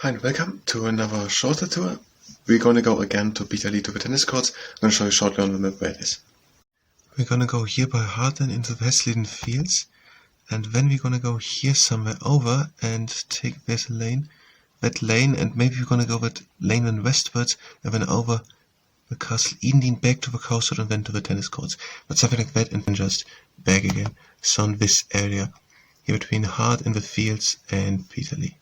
Hi and welcome to another shorter tour. We're gonna go again to Peterlee to the tennis courts. I'm gonna show you shortly on the map where it is. We're gonna go here by Harden into the Wesleyan Fields, and then we're gonna go here somewhere over and take there's a lane, that lane, and maybe we're gonna go that lane and westwards and then over the Castle Eden, back to the coast and then to the tennis courts. But something like that, and then just back again. So in this area here between Hart in the Fields and Peterlee.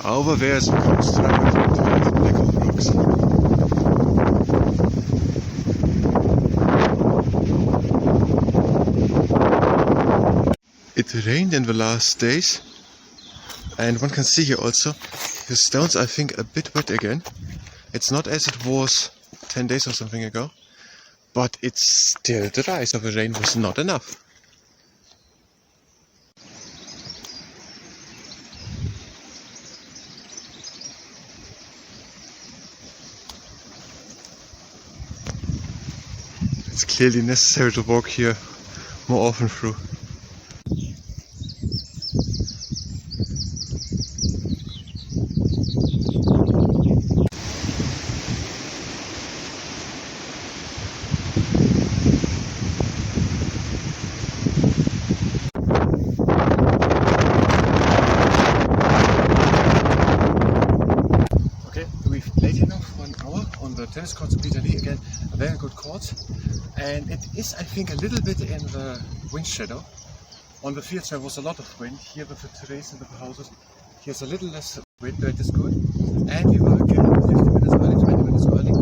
Over there's a coast travel to the back of rocks. It rained in the last days, and one can see here also the stones I think a bit wet again. It's not as it was 10 days or something ago, but it's still dry, so the rain was not enough. It's clearly necessary to walk here more often through. Okay, we've played here now for an hour on the tennis courts of Peterlee. Again, a very good court. And it is, I think, a little bit in the wind shadow. On the fields there was a lot of wind. Here with the terrace and the houses, here's a little less wind, that is good. And we were again 50 minutes early, 20 minutes early.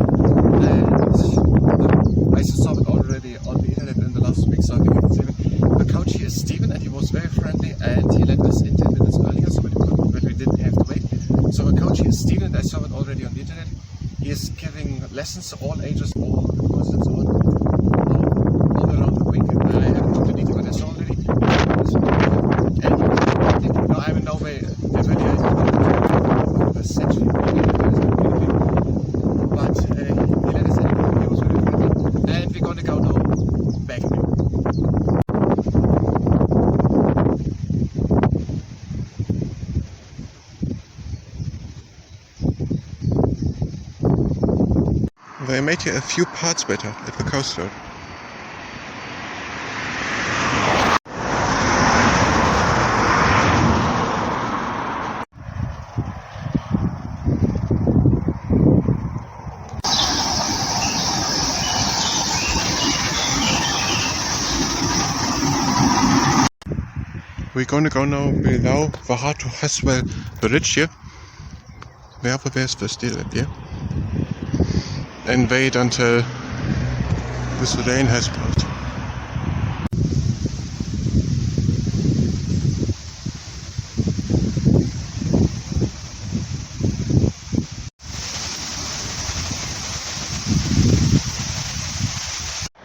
And I saw it already on the internet in the last week, so I think I can say it. The coach here is Steven, and he was very friendly, and he let us in 10 minutes earlier, so but we didn't have to wait. So the coach here is Steven, I saw it already on the internet. He is giving lessons to all ages, all persons, all around the week. I haven't talked to Dieter, but I saw already. And no, I'm in no way evaluating the century. But he let us in, he was very friendly. And we're gonna go now back. They made here a few parts better at the coast road. We're gonna go now below the Hart to Haswell bridge here. There's the FSEVVIAP here. And wait until this rain has stopped.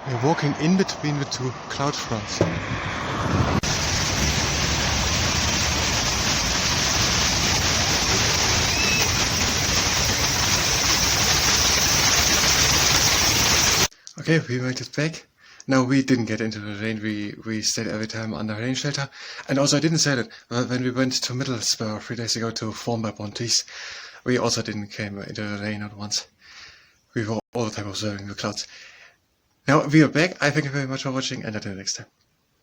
We're walking in between the two cloud fronts. Okay, we made it back. No, we didn't get into the rain. We stayed every time under rain shelter. And also, I didn't say that, when we went to Middlesbrough 3 days ago to form by Pontis, we also didn't came into the rain not once. We were all the time observing the clouds. Now, we are back. I thank you very much for watching, and until next time.